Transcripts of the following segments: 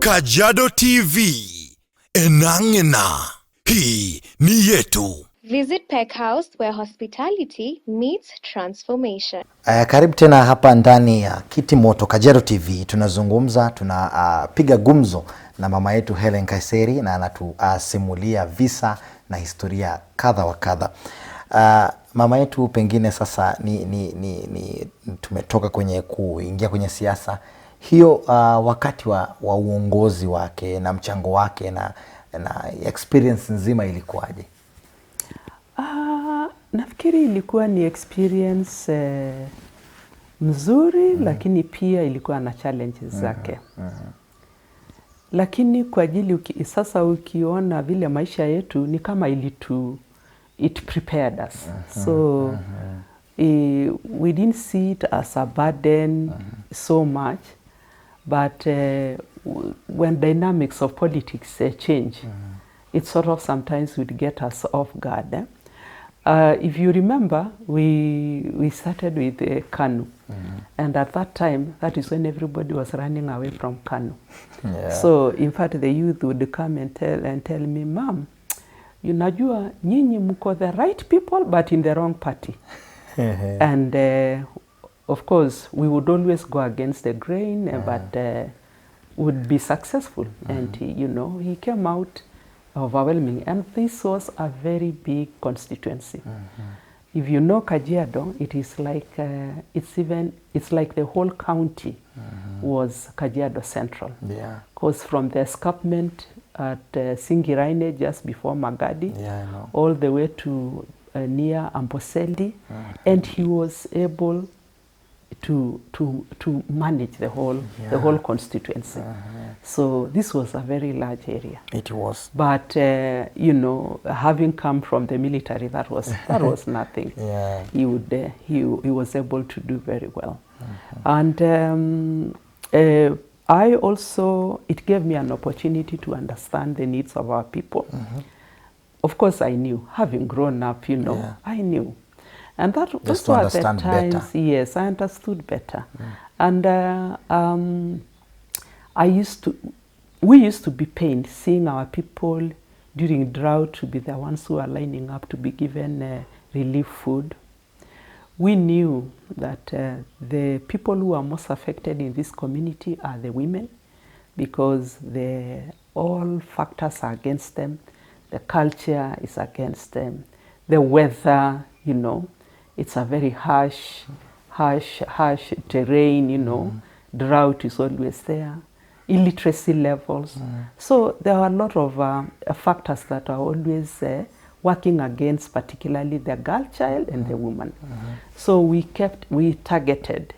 Kajiado TV, enangena, hii ni yetu. Visit Peck House where hospitality meets transformation. Karibu tena hapa ndani ya Kiti Moto Kajiado TV. Tunazungumza, tunapiga gumzo na mama yetu Hellen Nkaisserry na anatusimulia visa na historia kadha wa kadha. Mama yetu, pengine sasa tumetoka kwenye kuingia kwenye siasa. Hiyo wakati wa uongozi wake na mchango wake na experience nzima ilikuwaje? Nafikiri ilikuwa ni experience mzuri, lakini pia ilikuwa na challenges zake. Lakini kwa ajili sasa ukiona vile maisha yetu ni kama it prepared us. So we didn't see it as a burden so much, but when dynamics of politics change, it sort of sometimes would get us off guard. If you remember, we started with Kanu, and at that time, that is when everybody was running away from Kanu. Yeah. So in fact, the youth would come and tell me, Mom, unajua nyinyi mko the right people, but in the wrong party. And of course, we would always go against the grain, but would be successful. And he came out overwhelming, and this was a very big constituency. If you know Kajiado, it is like it's like the whole county was Kajiado Central. Yeah. Because from the escarpment at Singiraine just before Magadi, all the way to near Amboseli, and he was able to manage the whole constituency. So this was a very large area. It was. But having come from the military, that was nothing. Yeah. He was able to do very well. And I also, it gave me an opportunity to understand the needs of our people. Of course, I knew, having grown up, I knew. And that was at the times, yes, I understood better. And we used to be pained seeing our people during drought to be the ones who are lining up to be given relief food. We knew that the people who are most affected in this community are the women, because all factors are against them. The culture is against them. The weather, it's a very harsh terrain, drought is always there, illiteracy levels. So there are a lot of factors that are always working against particularly the girl child and the woman. So we targeted.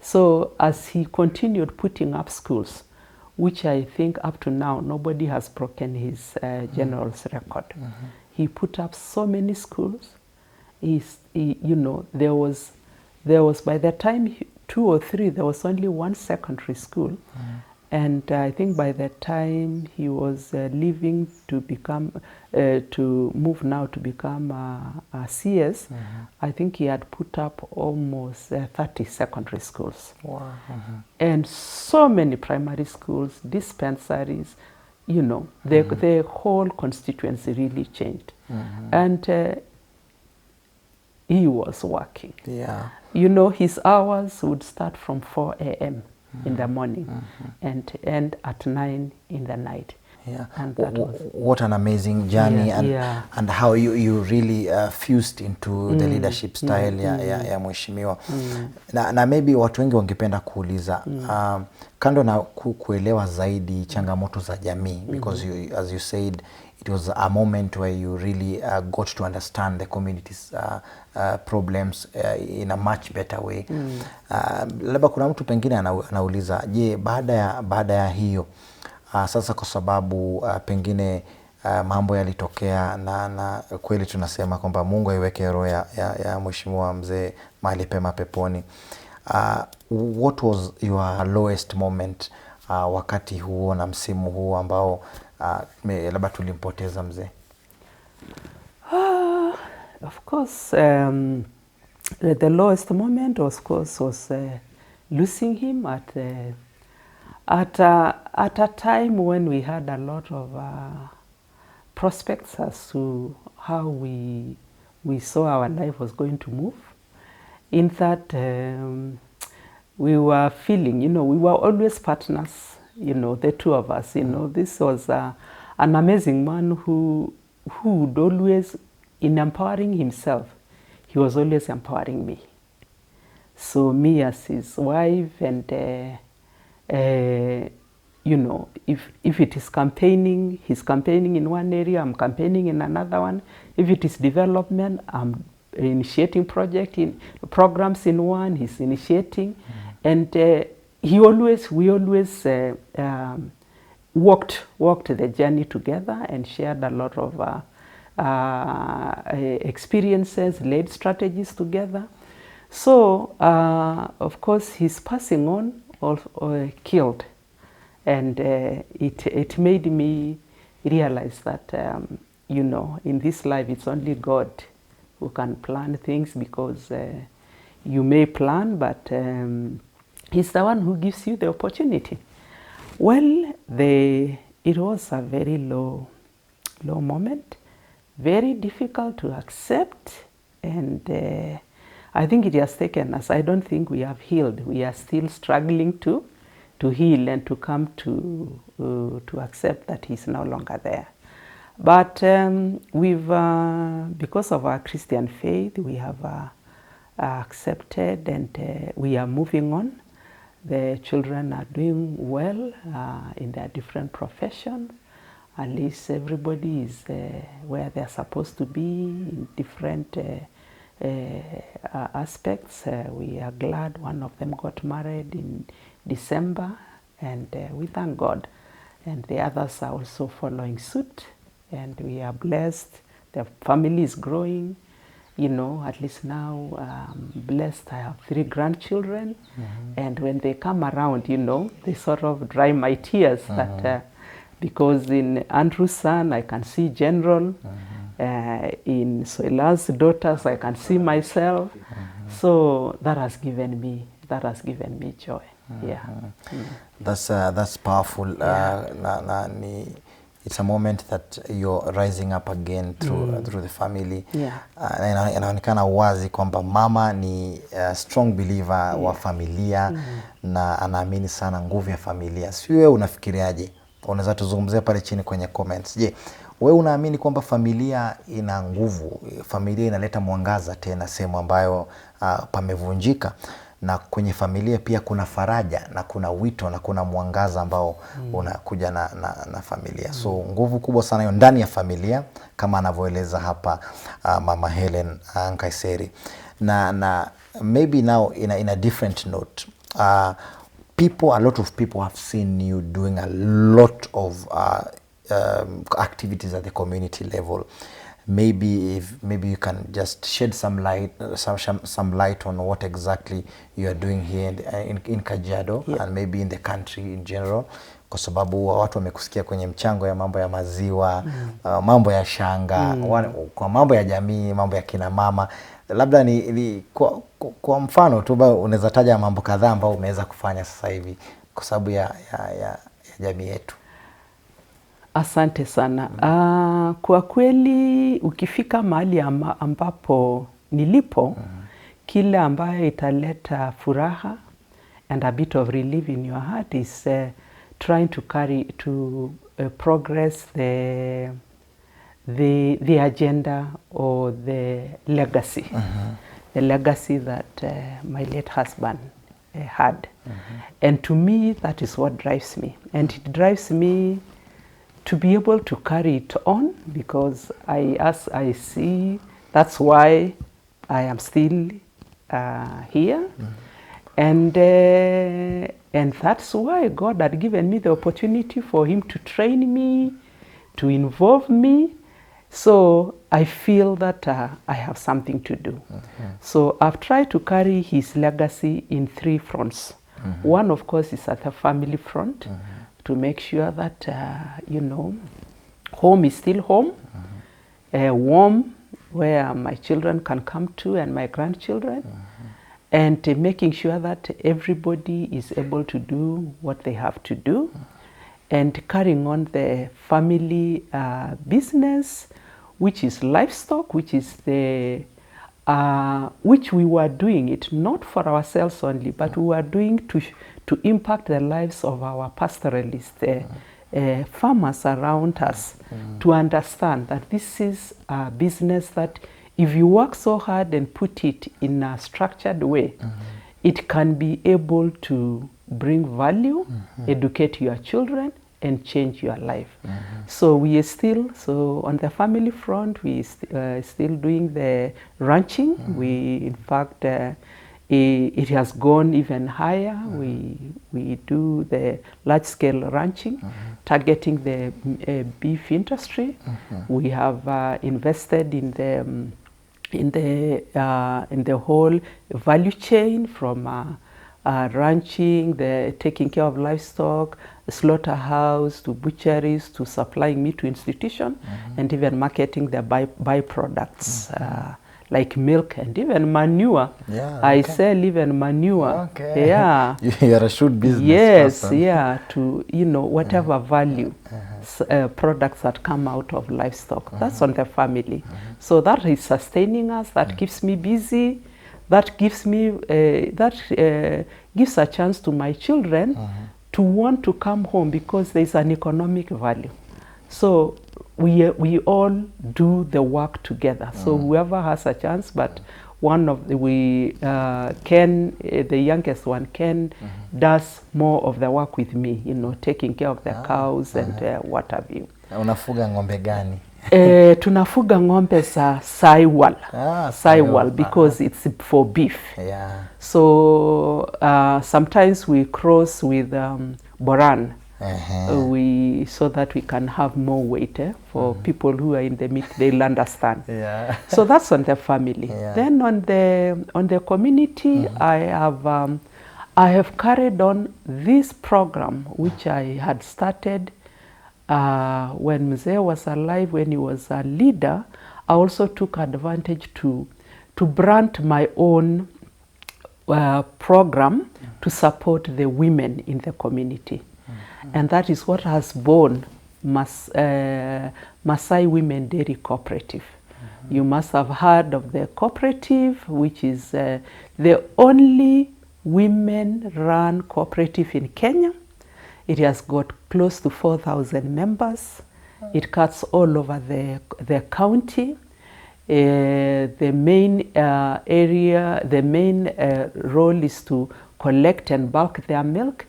So as he continued putting up schools, which I think up to now, nobody has broken his general's record. He put up so many schools. There was by the time 2 or 3, there was only one secondary school. And I think by the time he was leaving to move now to become a CS, I think he had put up almost 30 secondary schools. Wow. And so many primary schools, dispensaries, the whole constituency really changed. And he was working. Yeah. His hours would start from 4 a.m. in the morning and end at 9 in the night. Yeah. And what an amazing journey, and how you really fused into the leadership style ya mheshimiwa. Na maybe watu wengi wangependa kuuliza kando na kuelewa zaidi changamoto za jamii, because as you said, it was a moment where you really got to understand the community's problems in a much better way. Labda kuna mtu pengine anauliza, je, baada ya hiyo sasa, kwa sababu pengine mambo yalitokea na kweli tunasema kwamba Mungu aiweke roho ya mheshimiwa mzee mahali pema peponi. What was your lowest moment wakati huo na msimu huo ambao labda tulimpoteza mzee? Of course, the lowest moment, of course, was losing him at a time when we had a lot of prospects as to how we saw our life was going to move, in that we were feeling, we were always partners, the two of us. This was an amazing man who would always, in empowering himself, he was always empowering me. So me as his wife, and if it is campaigning, he's campaigning in one area, I'm campaigning in another one. If it is development, I'm initiating programs in one, he's initiating. And we always walked the journey together and shared a lot of experiences, led strategies together. So, of course, his passing on killed. And it made me realize that, in this life, it's only God who can plan things, because you may plan, but He's the one who gives you the opportunity. Well, it was a very low moment, very difficult to accept, and I think it has taken us. I don't think we have healed. We are still struggling to heal and to come to accept that He's no longer there. But we've, because of our Christian faith, we have accepted, and we are moving on. The children are doing well in their different professions. At least everybody is where they're supposed to be in different aspects. We are glad one of them got married in December, and we thank God. And the others are also following suit, and we are blessed. The family is growing. At least now blessed. I have 3 grandchildren, and when they come around, they sort of dry my tears. That because in Andrew's son, I can see General. In Soela's daughters, I can see myself. So that has given me joy. Yeah. That's powerful. It's a moment that you're rising up again through the family. Inaonekana wazi kwamba mama ni strong believer wa familia na anaamini sana nguvu ya familia. Si wewe unafikiriaje? Unaweza tuzungumzia pale chini kwenye comments. Je, wewe unaamini kwamba familia ina nguvu? Familia inaleta mwangaza tena sehemu ambayo pamevunjika? Na kwenye familia pia kuna faraja na kuna wito na kuna mwangaza ambao unakuja na familia. So nguvu kubwa sana hiyo ndani ya familia, kama anavyoeleza hapa Mama Hellen Nkaisserry. Na maybe now in a different note, a lot of people have seen you doing a lot of activities at the community level. Maybe you can just shed some light on what exactly you are doing here in Kajiado, and maybe in the country in general, kwa sababu watu wamekusikia kwenye mchango ya mambo ya maziwa, mambo ya shanga, kwa mambo ya jamii, mambo ya kina mama. Labda ni kwa mfano tu unaweza taja mambo kadhaa ambao umeweza kufanya sasa hivi kwa sababu ya jamii yetu. Asante sana. Kwa kweli ukifika mahali ambapo nilipo, kile ambayo italeta furaha and a bit of relief in your heart is trying to progress the agenda or the legacy. The legacy that my late husband had. And to me, that is what drives me. And it drives me to be able to carry it on, because as I see, that's why I am still here. And that's why God had given me the opportunity for Him to train me, to involve me. So I feel that I have something to do. So I've tried to carry His legacy in 3 fronts. One, of course, is at the family front, to make sure that, home is still home, warm, where my children can come to and my grandchildren. and making sure that everybody is able to do what they have to do, and carrying on the family business, which is livestock, which is the which we were doing it not for ourselves only, but we were doing to impact the lives of our pastoralists, farmers around us, to understand that this is a business that if you work so hard and put it in a structured way, it can be able to bring value, educate your children, and change your life. So we are still, on the family front, we still doing the ranching. We, in fact, it has gone even higher. We do the large-scale ranching, targeting the beef industry. We have invested in the whole value chain, from ranching, taking care of livestock, slaughterhouse, to butcheries, to supplying meat to institution, and even marketing the byproducts like milk and even manure. Yeah, I sell even manure. Okay. Yeah. You're a shrewd business Yes, person. yeah, to, whatever value products that come out of livestock. That's on the family. So that is sustaining us, that keeps me busy, that gives me, gives a chance to my children to want to come home, because there's an economic value. So we all do the work together. So whoever has a chance, but one of the, the youngest one, Ken, does more of the work with me, taking care of the cows and what have you. Unafuga ng'ombe gani? Tunafuga ng'ombe za saiwal. Saiwal, because it's for beef. Yeah. So sometimes we cross with Boran. So that we can have more weight for people who are in the meat, they'll understand. Yeah. So that's on the family. Yeah. Then on the community, I have carried on this program, which I had started when Mzee was alive, when he was a leader. I also took advantage to brand my own program to support the women in the community. And that is what has born Maasai Women Dairy Cooperative. You must have heard of the cooperative, which is the only women-run cooperative in Kenya. It has got close to 4,000 members. It cuts all over the county. The main role is to collect and bulk their milk.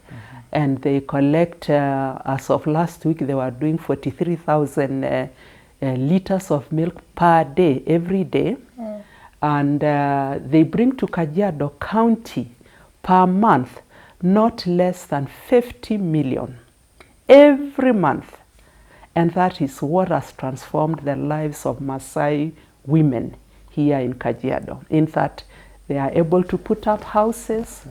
And they collect, as of last week, they were doing 43,000 liters of milk per day, every day. And they bring to Kajiado County per month not less than 50 million every month. And that is what has transformed the lives of Maasai women here in Kajiado. In that they are able to put up houses,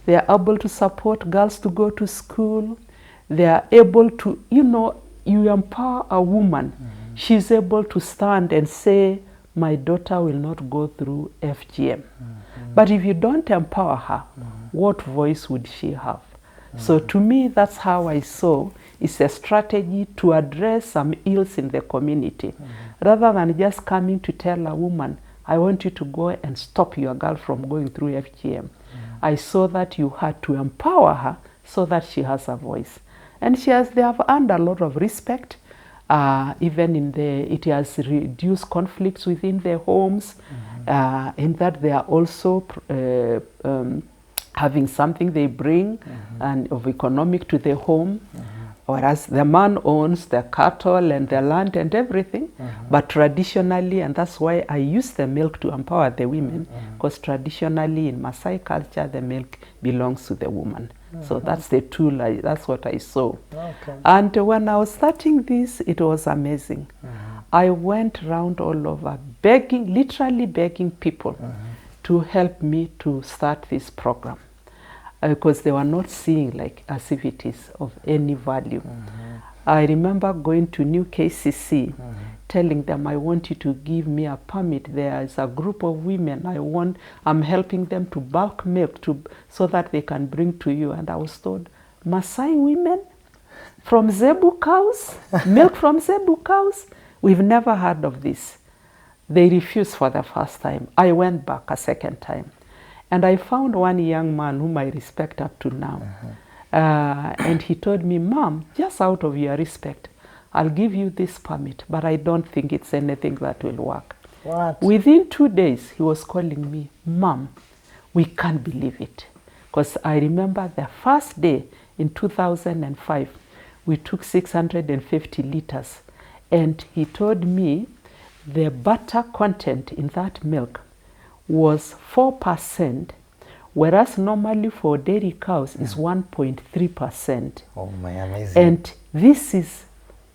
they are able to support girls to go to school, they are able to, you empower a woman, she's able to stand and say, my daughter will not go through FGM. But if you don't empower her, what voice would she have? So to me, that's how I saw it's a strategy to address some ills in the community. Rather than just coming to tell a woman, I want you to go and stop your girl from going through FGM. I saw that you had to empower her so that she has a voice. And they have earned a lot of respect. Even it has reduced conflicts within their homes, in that they are also having something they bring and of economic to their home. Whereas the man owns the cattle and the land and everything, but traditionally, and that's why I use the milk to empower the women, because traditionally in Maasai culture, the milk belongs to the woman. So that's the tool, that's what I saw. And when I was starting this, it was amazing. I went around all over begging, literally begging people to help me to start this program. Because they were not seeing like as if it is of any value. I remember going to new KCC telling them, I want you to give me a permit. There is a group of women I'm helping them to bulk milk so that they can bring to you. And I was told, Maasai women from Zebu cows, milk from Zebu cows? We've never heard of this. They refused for the first time. I went back a second time. And I found one young man whom I respect up to now. And he told me, Mom, just out of your respect, I'll give you this permit, but I don't think it's anything that will work. What? Within 2 days, he was calling me, Mom, we can't believe it. Because I remember the first day in 2005, we took 650 liters. And he told me the butter content in that milk was 4%, whereas normally for dairy cows is 1.3%. Oh my, amazing. And this is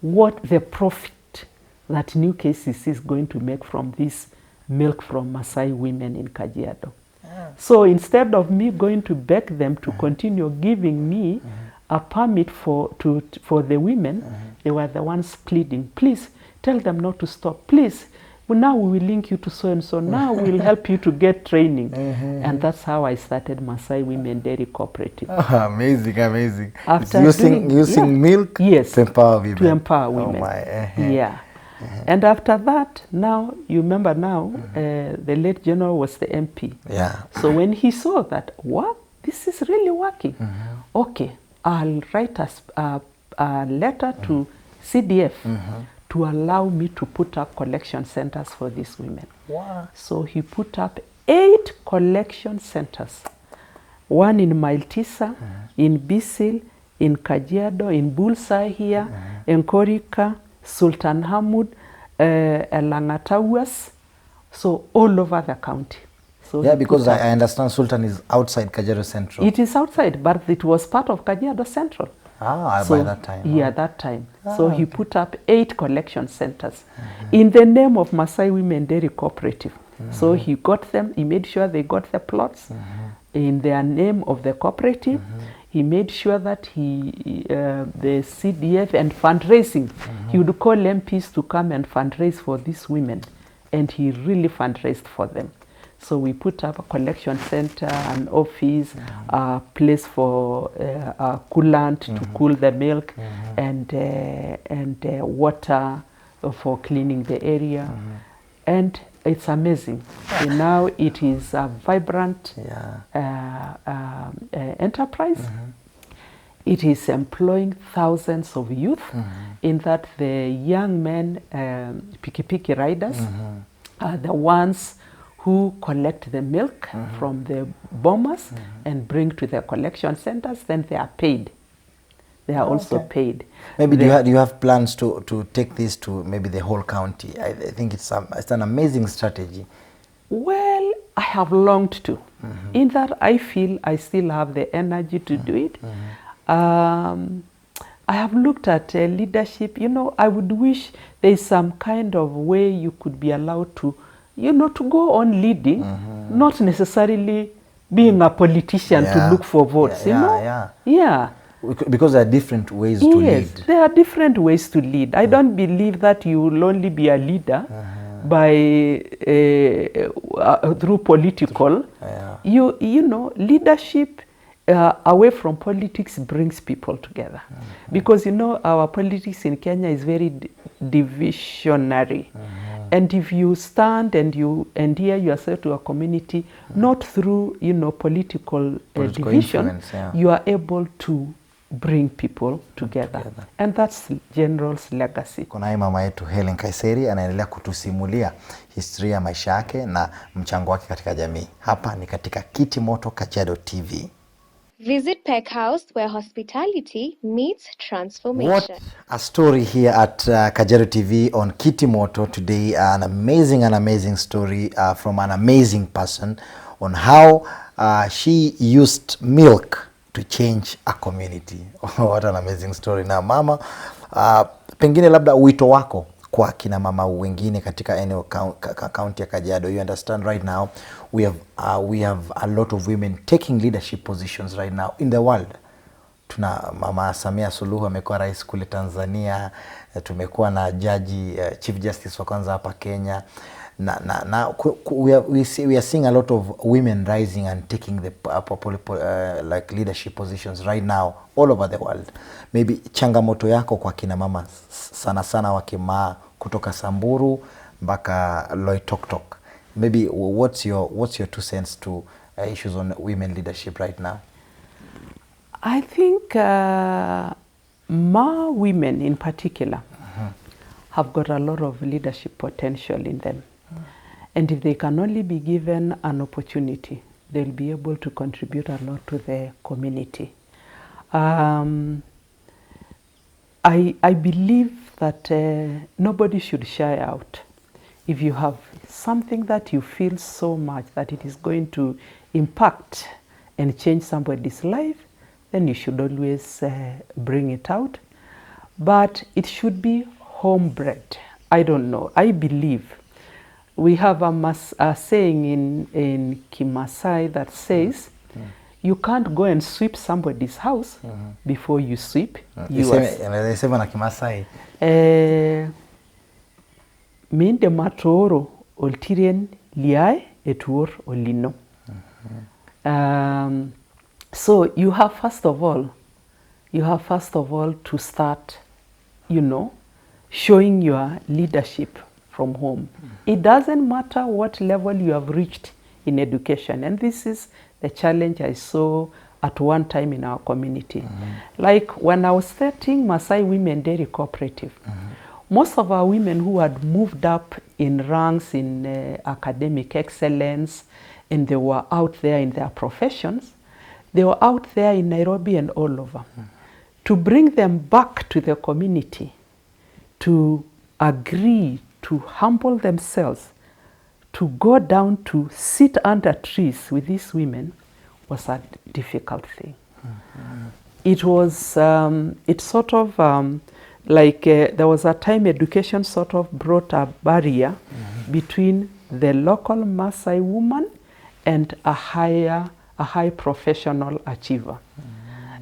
what the profit that Nkaisserry is going to make from this milk from Maasai women in Kajiado. So instead of me going to beg them to continue giving me a permit for the women, they were the ones pleading, please tell them not to stop, please. Well, now we will link you to so and so. Now we will help you to get training. And that's how I started Maasai Women Dairy Cooperative. Amazing, amazing. After using milk to empower women. To empower women. Oh my. Yeah. And after that, now, you remember now, the late General was the MP. Yeah. So when he saw that, what? This is really working. Okay, I'll write a letter to CDF to allow me to put up collection centers for these women. Wow. So he put up 8 collection centers. One in Maltisa, in Bisil, in Kajiado, in Bullseye here, in Korika, Sultan Hamud, Elangatawas, so all over the county. So yeah, because I understand Sultan is outside Kajiado Central. It is outside, but it was part of Kajiado Central. Ah, so, by that time. Yeah, that time. So he put up 8 collection centers in the name of Maasai Women Dairy Cooperative. So he got them, he made sure they got the plots in their name of the cooperative. He made sure that the CDF and fundraising, he would call MPs to come and fundraise for these women. And he really fundraised for them. So we put up a collection center, an office, a place for a coolant to cool the milk, and water for cleaning the area. And it's amazing. And now it is a vibrant enterprise. It is employing thousands of youth in that the young men, piki riders, are the ones who collect the milk from the bombers and bring to the collection centers. Then they are paid. They are also paid. Maybe do you have plans to take this to maybe the whole county? I think it's an amazing strategy. Well, I have longed to. In that I feel I still have the energy to do it. I have looked at leadership. You know, I would wish there is some kind of way you could be allowed to, you know, to go on leading, not necessarily being a politician to look for votes, you know? Yeah. Because there are different ways to lead. Yes, there are different ways to lead. I don't believe that you will only be a leader by through political. You know, leadership away from politics brings people together. Because, you know, our politics in Kenya is very divisionary. And if you stand and you endear yourself to a community, not through, you know, political division, you are able to bring people together. And that's General's legacy. Kunaye mama yetu Hellen Nkaisserry anaendelea kutusimulia historia ya maisha yake na mchango wake katika jamii. Hapa ni katika Kiti Moto Kajiado TV. Visit Peck House, where hospitality meets transformation. What a story here at Kajiado TV on Kiti Moto today. An amazing story from an amazing person on how she used milk to change a community. What an amazing story. Na mama, pengine labda wito wako kwa kina mama wengine katika eneo county ya Kajiado. You understand right now we have a lot of women taking leadership positions right now in the world tuna Mama Samia Suluhu amekuwa rais kule Tanzania, tumekuwa na jaji Chief Justice wa kwanza hapa Kenya, we are seeing a lot of women rising and taking the like leadership positions right now all over the world. Maybe changamoto yako kwa kina mama sana sana wa Kimaa kutoka Samburu mpaka Loitoktok, maybe what's your 2 cents to issues on women leadership right now? I think Maa women in particular have got a lot of leadership potential in them. And if they can only be given an opportunity, they'll be able to contribute a lot to the community. I believe that nobody should shy out. If you have something that you feel so much that it is going to impact and change somebody's life, then you should always bring it out. But it should be homebred. I don't know. I believe we have a saying in Kimasai that says, you can't go and sweep somebody's house before you sweep yours. Anasema na Kimasai. Minde matoro oltirien liai etuor olino. So you have first of all to start, showing your leadership from home. It doesn't matter what level you have reached in education, and this is the challenge I saw at one time in our community. Like when I was starting Maasai Women Dairy Cooperative, most of our women who had moved up in ranks in academic excellence, and they were out there in their professions, they were out there in Nairobi and all over. To bring them back to the community, to agree, to humble themselves, to go down to sit under trees with these women was a difficult thing. It was, it sort of there was a time education sort of brought a barrier between the local Maasai woman and a high professional achiever.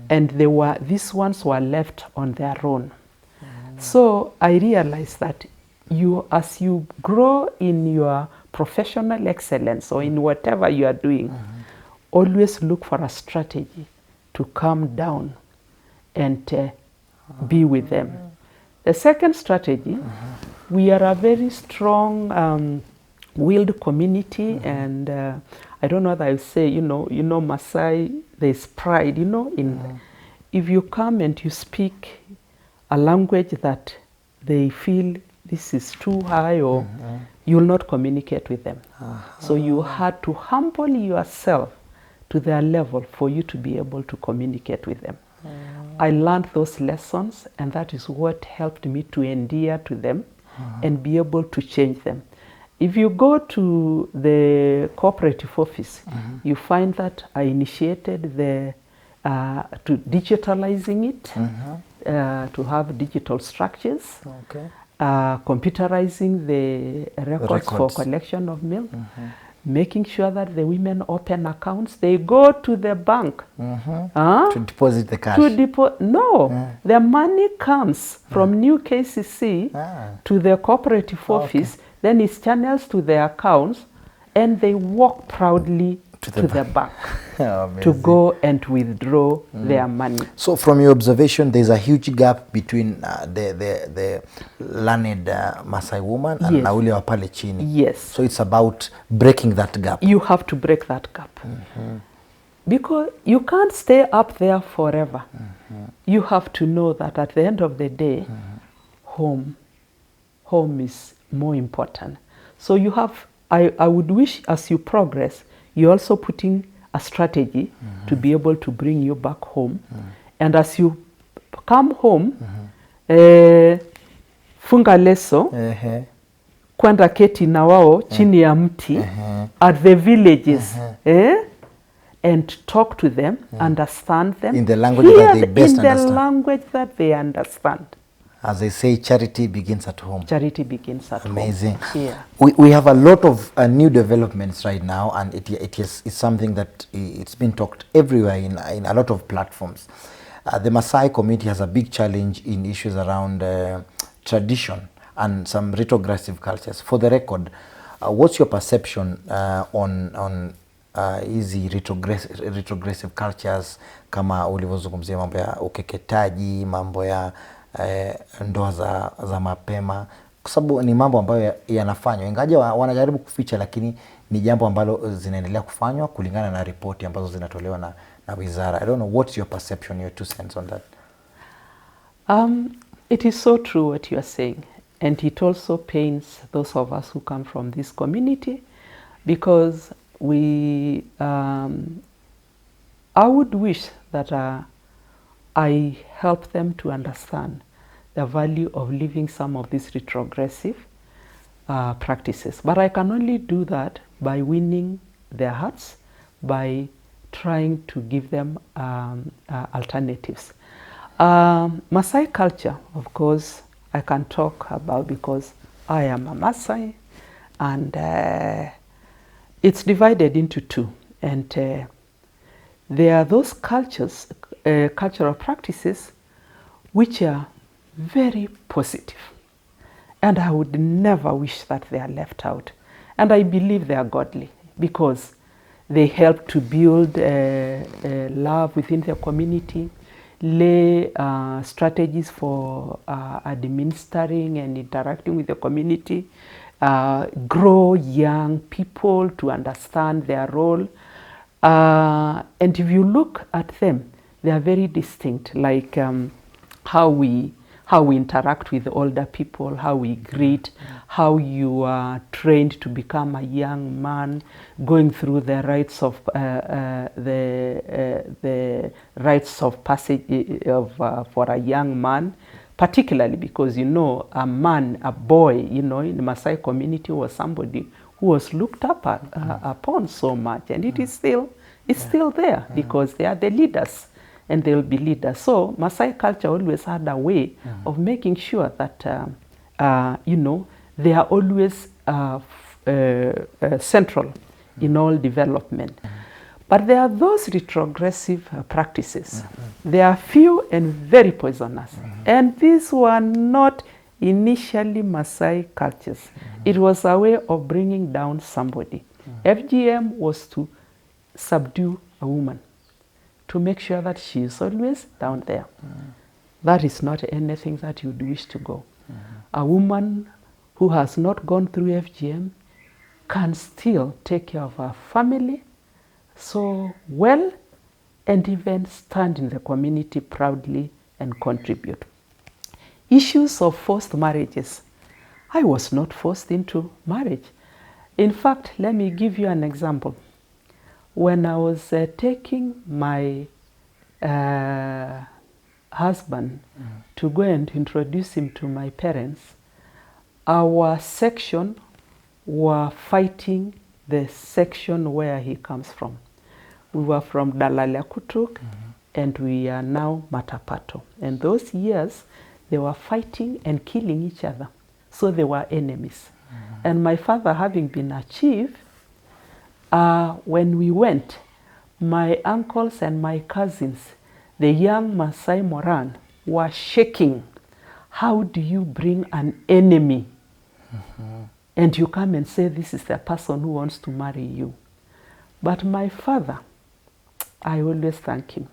And these ones were left on their own. So I realized that as you grow in your professional excellence or in whatever you are doing, always look for a strategy to come down and be with them. The second strategy, we are a very strong willed community, and I don't know what I say, Maasai, there's pride, in if you come and you speak a language that they feel this is too high, or you'll not communicate with them. So you had to humble yourself to their level for you to be able to communicate with them. I learned those lessons, and that is what helped me to endear to them and be able to change them. If you go to the cooperative office, you find that I initiated to digitalizing it, to have digital structures, computerizing the records for collection of milk, making sure that the women open accounts. They go to the bank to deposit the cash. The money comes from new KCC to the cooperative office, then it's channels to their accounts, and they walk proudly to the bank to go and withdraw their money. So from your observation, there's a huge gap between the learned Maasai woman and Nauli wa pale chini. Yes. So it's about breaking that gap. You have to break that gap. Because you can't stay up there forever. You have to know that at the end of the day, home is more important. So you have, I would wish as you progress, you're also putting a strategy to be able to bring you back home. And as you come home, funga leso, kwenda keti na wao chini ya mti at the villages, and talk to them, understand them. In the language that they best understand. In the language that they understand. As they say, charity begins at home. Charity begins at home. Amazing. Yeah. We have a lot of new developments right now, and it's something that it's been talked everywhere in a lot of platforms. the Maasai community has a big challenge in issues around tradition and some retrogressive cultures. For the record, what's your perception on hizi retrogressive cultures kama ulivyozungumzia mambo ya ukeketaji, mambo ya ndoa za mapema, kwa sababu ni mambo ambayo yanafanywa, ingaje wanajaribu kuficha, lakini ni jambo ambalo zinaendelea kufanywa kulingana na ripoti ambazo zinatolewa na wizara. I don't know, what's your perception, your 2 cents on that? It is so true what you are saying, and it also pains those of us who come from this community, because we I would wish that I help them to understand the value of leaving some of these retrogressive practices. But I can only do that by winning their hearts, by trying to give them alternatives. Maasai culture, of course, I can talk about because I am a Maasai, and it's divided into 2. And there are those cultural practices which are very positive, and I would never wish that they are left out. And I believe they are godly because they help to build love within the community, lay strategies for administering and interacting with the community, grow young people to understand their role. And if you look at them, they are very distinct, like how we interact with older people, how we greet, how you are trained to become a young man, going through the rites of the rites of passage for a young man, particularly because, you know, a man, a boy, you know, in the Maasai community was somebody who was looked up upon so much, and it is still there because they are the leaders. And they'll be leaders. So Maasai culture always had a way of making sure that, you know, they are always central in all development. But there are those retrogressive practices. They are few and very poisonous. And these were not initially Maasai cultures. It was a way of bringing down somebody. FGM was to subdue a woman, to make sure that she is always down there. That is not anything that you'd wish to go. A woman who has not gone through FGM can still take care of her family so well, and even stand in the community proudly and contribute. Issues of forced marriages. I was not forced into marriage. In fact, let me give you an example. When I was taking my husband to go and introduce him to my parents, our section were fighting the section where he comes from. We were from Dalaliakutuk, and we are now Matapato. And those years, they were fighting and killing each other. So they were enemies. And my father, having been a chief, when we went, my uncles and my cousins, the young Maasai Moran, were shaking. How do you bring an enemy and you come and say this is the person who wants to marry you? But my father, I always thank him.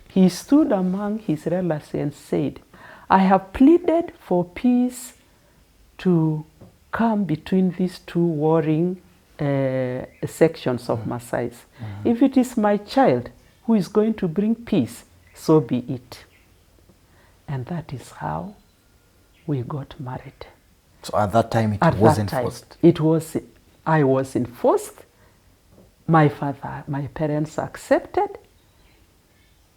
He stood among his relatives and said, I have pleaded for peace to come between these two warring sections of Maasais. If it is my child who is going to bring peace, so be it. And that is how we got married. So at that time it wasn't forced? It was, I was enforced. My father, my parents accepted.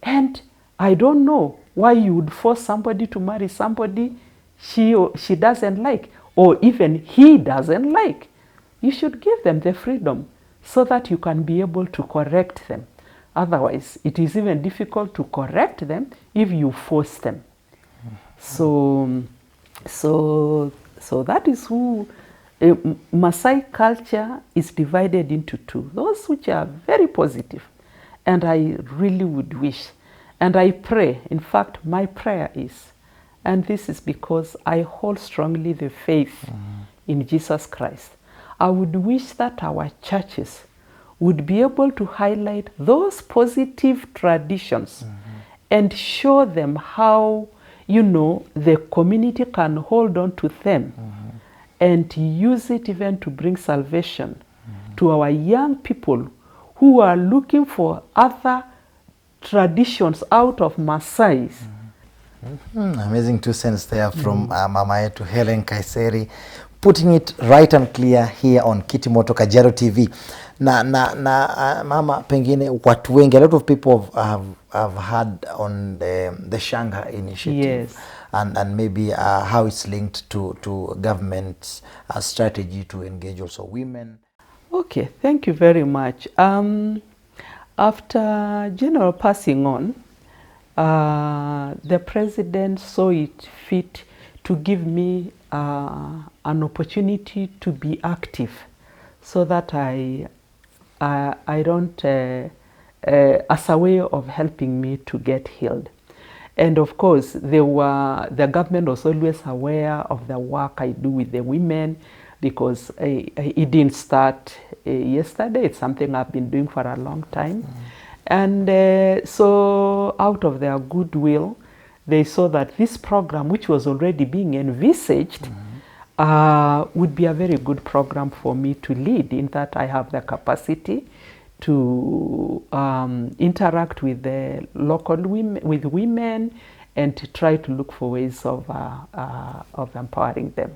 And I don't know why you would force somebody to marry somebody she doesn't like, or even he doesn't like. You should give them the freedom so that you can be able to correct them. Otherwise, it is even difficult to correct them if you force them. So that is who Maasai culture is divided into two. Those which are very positive, and I really would wish. And I pray, in fact, my prayer is, and this is because I hold strongly the faith in Jesus Christ, I would wish that our churches would be able to highlight those positive traditions and show them how, you know, the community can hold on to them and use it even to bring salvation to our young people who are looking for other traditions out of Maasai. Amazing 2 cents there from mama yetu Hellen Nkaisserry, putting it right and clear here on Kitimoto Kajiado TV. Mama, pengine watu wengi, a lot of people have heard on the Shanga initiative. Yes. And maybe how it's linked to government's strategy to engage also women. Okay, thank you very much. After General passing on, the president saw it fit to give me an opportunity to be active, so that I don't, as a way of helping me to get healed. And of course, the government was always aware of the work I do with the women, because it didn't start yesterday. It's something I've been doing for a long time. And so out of their goodwill, they saw that this program, which was already being envisaged, would be a very good program for me to lead, in that I have the capacity to interact with the local women, and to try to look for ways of empowering them.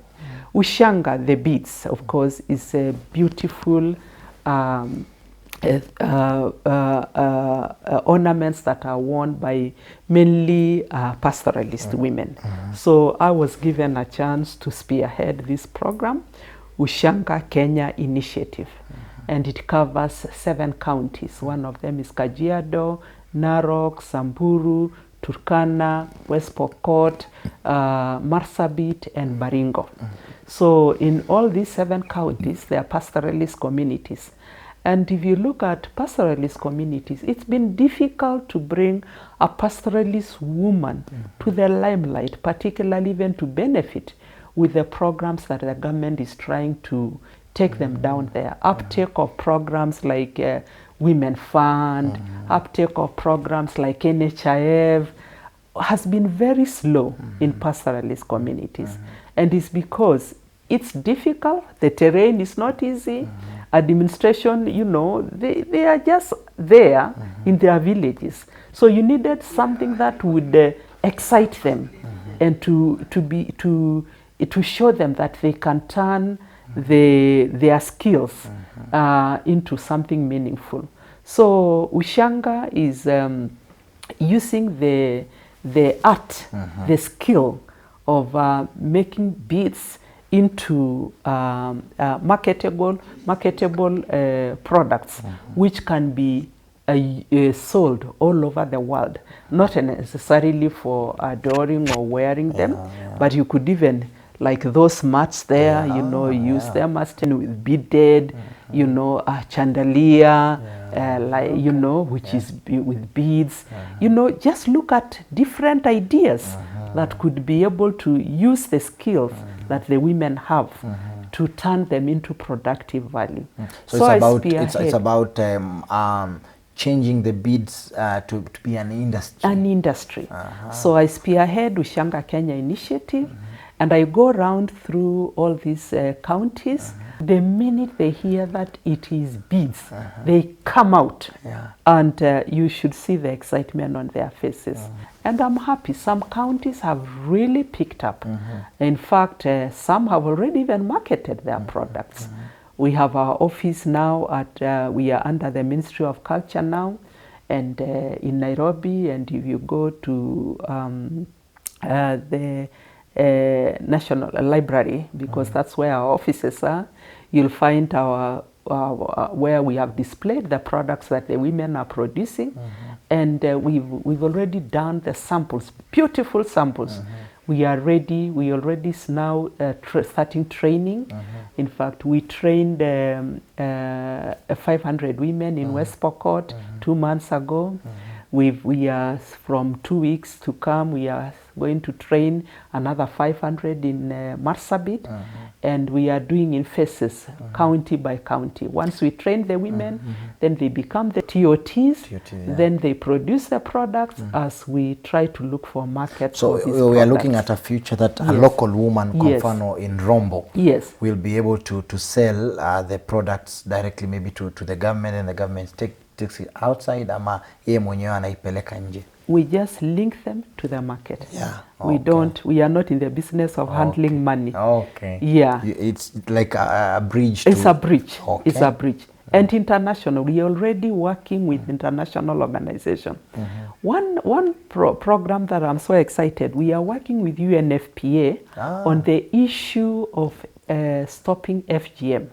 Ushanka, the beads, of course, is a beautiful ornaments that are worn by mainly pastoralist women. So I was given a chance to spearhead this program, Ushanka Kenya Initiative. And it covers 7 counties. One of them is Kajiado, Narok, Samburu, Turkana, West Pokot, Marsabit, and Baringo. So in all these 7 counties, there are pastoralist communities. And if you look at pastoralist communities, it's been difficult to bring a pastoralist woman to the limelight, particularly even to benefit with the programs that the government is trying to take them down there. Uptake of programs like Women Fund, uptake of programs like NHIF has been very slow in pastoralist communities. And it's because it's difficult, the terrain is not easy, administration, you know, they are just there in their villages. So you needed something that would excite them and to show them that they can turn their skills into something meaningful. So Ushanka is using the art, the skill of making beads into marketable products, which can be sold all over the world, not necessarily for adoring or wearing them, but you could even, like those mats there, you know, use them as with beaded, you know, chandelier, like, you know, which is with beads. You know, just look at different ideas that could be able to use the skills that the women have to turn them into productive value. So it's about changing the beads to be an industry. An industry. So I spearhead Ushanka Kenya Initiative, and I go around through all these counties. The minute they hear that it is beads, they come out, and you should see the excitement on their faces. And I'm happy. Some counties have really picked up. In fact, some have already even marketed their products. We have our office now at, we are under the Ministry of Culture now, and in Nairobi, and if you go to the National Library, because that's where our offices are, you'll find our where we have displayed the products that the women are producing, and we've already done the samples, beautiful samples. We are ready. We already now starting training. In fact, we trained 500 women in West Pokot 2 months ago. We are from 2 weeks to come. We are going to train another 500 in Marsabit, and we are doing in phases, county by county. Once we train the women, then they become the TOTs, then they produce the products as we try to look for markets. So for these we are products. looking at a future that a local woman, kwa mfano in Rombo, will be able to sell the products directly maybe to the government, and the government takes it outside, ama yeye mwenyewe anaipeleka nje. We just link them to the market. Yeah. We are not in the business of handling money. Okay. Yeah. It's like a bridge. It's a bridge. Okay. It's a bridge. And international, we are already working with international organization. One program that I'm so excited, we are working with UNFPA on the issue of stopping FGM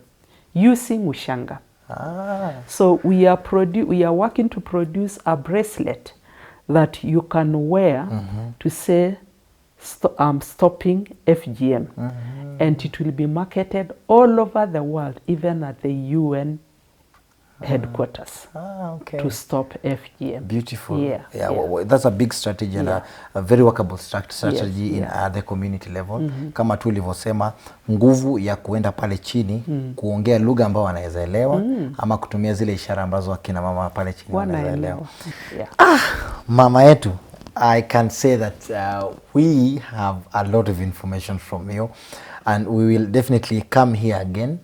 using Ushanka. So we are working to produce a bracelet that you can wear to say stopping FGM, and it will be marketed all over the world, even at the UN headquarters, to stop FGM. Beautiful. Yeah. Well, that's a big strategy and a very workable strategy in the community level. Kama tu ulivyosema, nguvu ya kuenda pale chini kuongea lugha ambayo wanaweza elewa, ama kutumia zile ishara ambazo akina mama pale chini wanaweza elewa. Mama yetu, I can say that we have a lot of information from you, and we will definitely come here again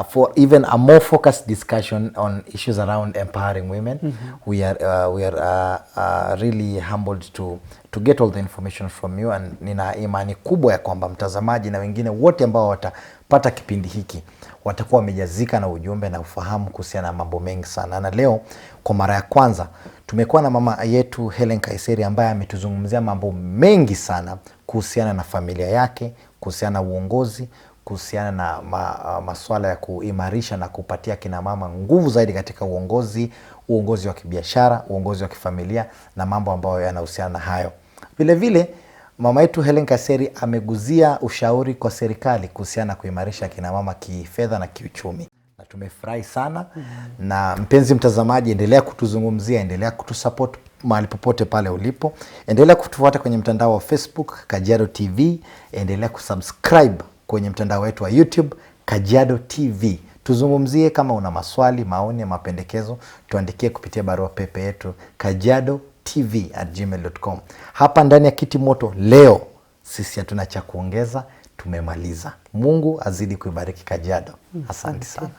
for even a more focused discussion on issues around empowering women. We are really humbled to get all the information from you, and nina imani kubwa ya kwamba mtazamaji na wengine wote ambao watapata kipindi hiki watakuwa wamejazika na ujumbe na ufahamu kuhusiana na mambo mengi sana. Na leo kwa mara ya kwanza tumekuwa na mama yetu Hellen Nkaisserry ambaye ametuzungumzia mambo mengi sana kuhusiana na familia yake, kuhusiana na uongozi, kuhusiana na masuala ya kuimarisha na kupatia kina mama nguvu zaidi katika uongozi wa kibiashara, uongozi wa kifamilia na mambo ambayo yanahusiana na hayo. Vile vile mama yetu Hellen Nkaisserry ameguzia ushauri kwa serikali kuhusiana na kuimarisha kina mama kifedha na kiuchumi. Na tumefurahi sana. Na mpenzi mtazamaji, endelea kutuzungumzia, endelea kutusupport mahali popote pale ulipo. Endelea kutufuata kwenye mtandao wa Facebook Kajiado TV, endelea kusubscribe kwenye mtandao wetu wa YouTube Kajiado TV. Tuzungumzie, kama una maswali, maoni, mapendekezo, tuandikie kupitia barua pepe yetu kajiadotv@gmail.com. Hapa ndani ya Kiti Moto leo sisi hatuna cha kuongeza, tumemaliza. Mungu azidi kuibariki Kajiado. Asante sana.